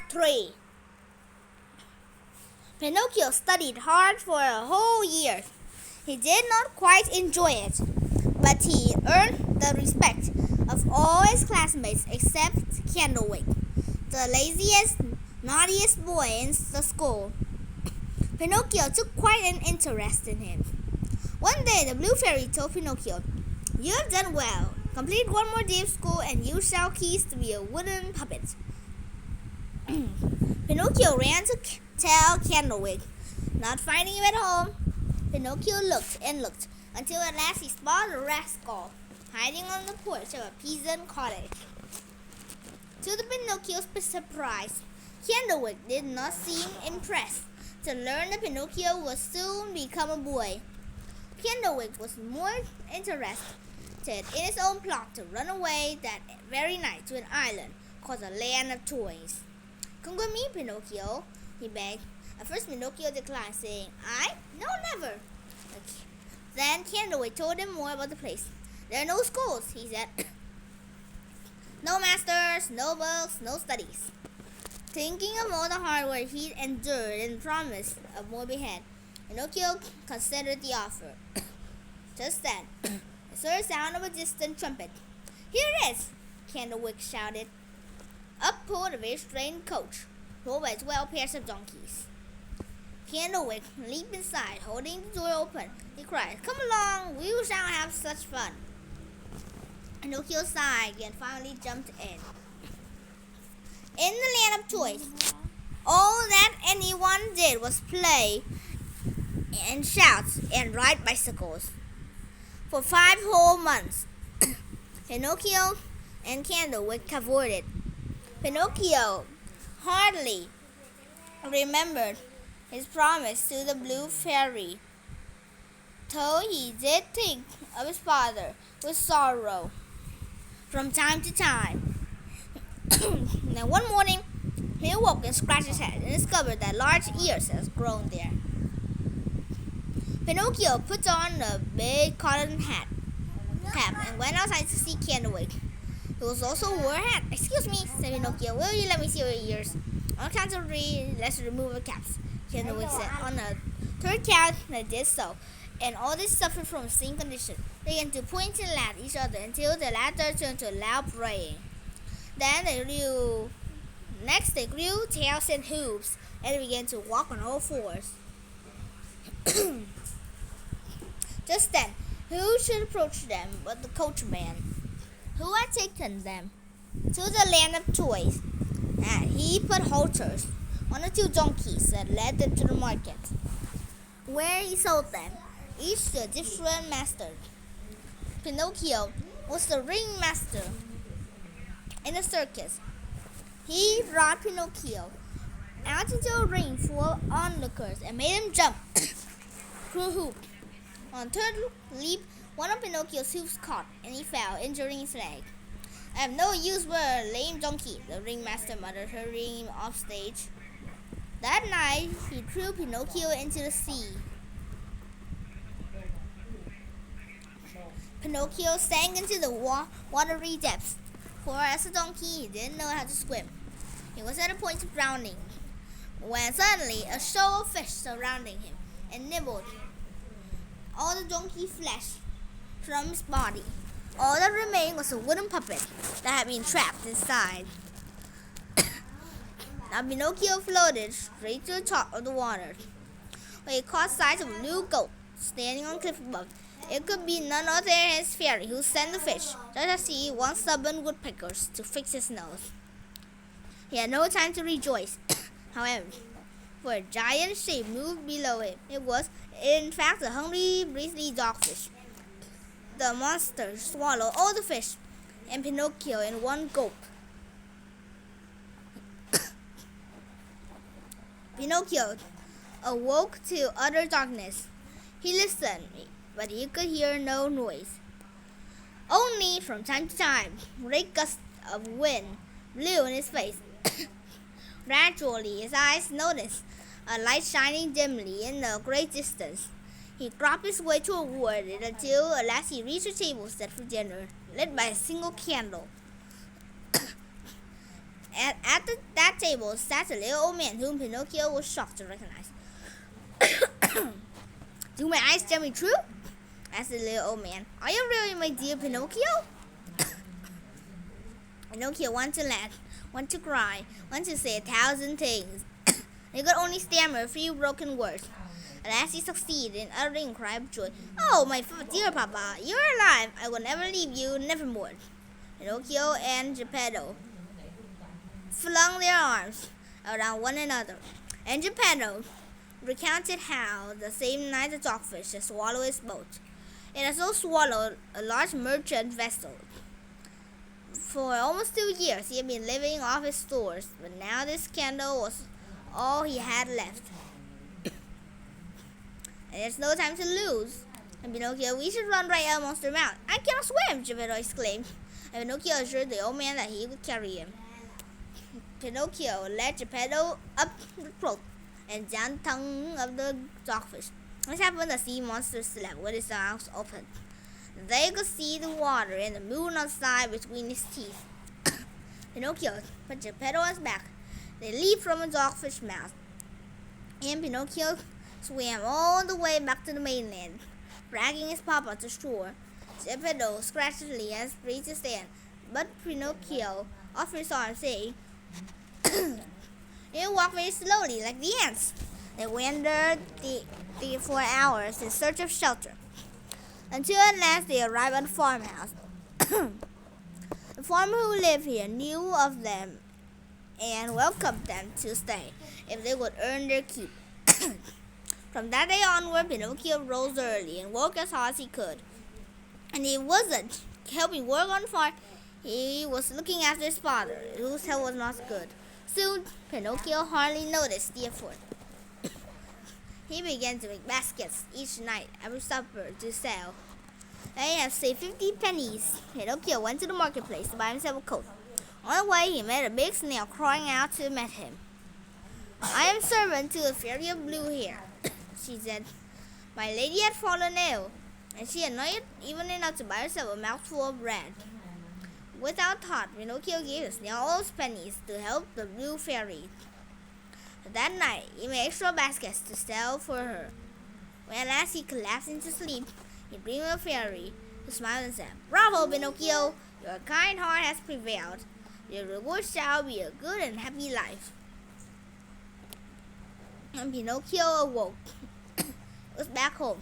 3. Pinocchio studied hard for a whole year. He did not quite enjoy it, but he earned the respect of all his classmates except Candlewick, the laziest, naughtiest boy in the school. Pinocchio took quite an interest in him. One day the Blue Fairy told Pinocchio, "You have done well. Complete one more day of school and you shall cease to be a wooden puppet." Pinocchio ran to tell Candlewick. Not finding him at home, Pinocchio looked and looked until at last he spotted a rascal hiding on the porch of a peasant cottage. To the Pinocchio's surprise, Candlewick did not seem impressed to learn that Pinocchio would soon become a boy. Candlewick was more interested in his own plot to run away that very night to an island called the Land of Toys. "Come with me, Pinocchio," he begged. At first Pinocchio declined, saying, "No, never." Then Candlewick told him more about the place. "There are no schools," he said. "No masters, no books, no studies." Thinking of all the hard work he'd endured and promised of more behind, Pinocchio considered the offer. Just then, I heard the sound of a distant trumpet. "Here it is!" Candlewick shouted. Up pulled a very strange coach, pulled by 12 pairs of donkeys. Candlewick leaped inside, holding the door open. He cried, "Come along, we shall have such fun." Pinocchio sighed and finally jumped in. In the Land of Toys, all that anyone did was play and shout and ride bicycles. For 5 whole months, Pinocchio and Candlewick cavorted. Pinocchio hardly remembered his promise to the Blue Fairy, though he did think of his father with sorrow from time to time. Now one morning, he awoke and scratched his head and discovered that large ears had grown there. Pinocchio put on a big cotton cap and went outside to see Candlewick, who also wore a hat. "Excuse me," said Pinocchio, "will you let me see your ears?" "On the count of 3, let's remove the caps," Candlewick said. On the third count, they did so, and all they suffered from the same condition. They began to point and laugh at each other until the laughter turned to loud braying. Then they grew tails and hooves, and they began to walk on all fours. Just then, who should approach them but the coachman, who had taken them to the Land of Toys. And he put halters on the 2 donkeys that led them to the market, where he sold them, each to a different master. Pinocchio was the ringmaster in the circus. He brought Pinocchio out into a ring full of onlookers and made him jump through a hoop. On the third leap, one of Pinocchio's hooves caught, and he fell, injuring his leg. "I have no use for a lame donkey," the ringmaster muttered, hurrying him off stage. That night, he threw Pinocchio into the sea. Pinocchio sank into the watery depths, for as a donkey, he didn't know how to swim. He was at the point of drowning, when suddenly a shoal of fish surrounding him and nibbled all the donkey flesh from his body. All that remained was a wooden puppet that had been trapped inside. Now Pinocchio floated straight to the top of the water, where he caught sight of a blue goat standing on a cliff above. It could be none other than his fairy, who sent the fish, just as he once stubborn woodpeckers, to fix his nose. He had no time to rejoice, however, for a giant shape moved below him. It was, in fact, a hungry, bristly dogfish. The monster swallowed all the fish and Pinocchio in one gulp. Pinocchio awoke to utter darkness. He listened, but he could hear no noise. Only from time to time, great gusts of wind blew in his face. Gradually, his eyes noticed a light shining dimly in the great distance. He groped his way toward it until at last he reached a table set for dinner, lit by a single candle. That table sat a little old man whom Pinocchio was shocked to recognize. Do my eyes tell me true? Asked the little old man. Are you really my dear Pinocchio? Pinocchio wanted to laugh, wanted to cry, wanted to say 1,000 things. He could only stammer a few broken words. At last he succeeded in uttering a cry of joy. Oh, my dear Papa, you're alive. I will never leave you, nevermore. Pinocchio and Geppetto flung their arms around one another, and Geppetto recounted how the same night the dogfish had swallowed his boat. It had so swallowed a large merchant vessel. For almost 2 years he had been living off his stores, but now this scandal was all he had left. And there's no time to lose. And Pinocchio, we should run right out Monster Mount. I cannot swim, Geppetto exclaimed. And Pinocchio assured the old man that he would carry him. Pinocchio led Geppetto up the throat and down the tongue of the dogfish. This happened, the sea monster slept with his mouth open. They could see the water and the moon outside between his teeth. Pinocchio put Geppetto on his back. They leaped from the dogfish mouth, and Pinocchio swam all the way back to the mainland, dragging his papa to shore. Geppetto scratched his leg and spread his stand, but Pinocchio offered his arm, saying, "You walk very slowly, like the ants." They wandered for hours in search of shelter, until at last they arrived at a farmhouse. The farmer who lived here knew of them and welcomed them to stay if they would earn their keep. From that day onward, Pinocchio rose early and worked as hard as he could. And he wasn't helping work on the farm. He was looking after his father, whose health was not good. Soon, Pinocchio hardly noticed the effort. He began to make baskets each night after supper to sell. And he had saved 50 pennies. Pinocchio went to the marketplace to buy himself a coat. On the way, he met a big snail crying out to meet him. "I am servant to a fairy of blue hair," she said. "My lady had fallen ill, and she had not even enough to buy herself a mouthful of bread." Without thought, Pinocchio gave the snail all his pennies to help the blue fairy. That night, he made extra baskets to sell for her. When at last he collapsed into sleep, he dreamed of a fairy who smiled and said, "Bravo, Pinocchio! Your kind heart has prevailed. Your reward shall be a good and happy life." And Pinocchio awoke. He was back home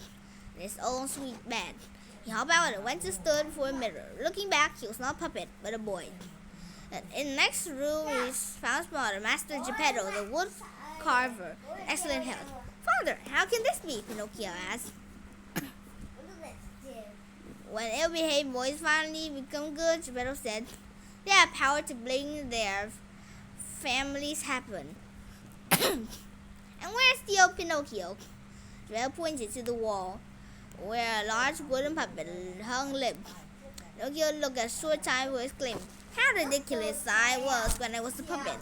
in his own sweet bed. He hopped out and went to stood for a mirror. Looking back, he was not a puppet, but a boy. And in the next room, he found his mother, Master Geppetto, the wood carver, in excellent health. "Father, how can this be?" Pinocchio asked. "When ill-behaved boys finally become good," Geppetto said, "they have power to bring their families happen." "And where's the old Pinocchio?" Geppetto pointed to the wall, where a large wooden puppet hung limp. Pinocchio looked at a short time and exclaimed, "How ridiculous I was when I was a puppet!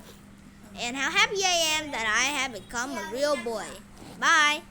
And how happy I am that I have become a real boy. Bye."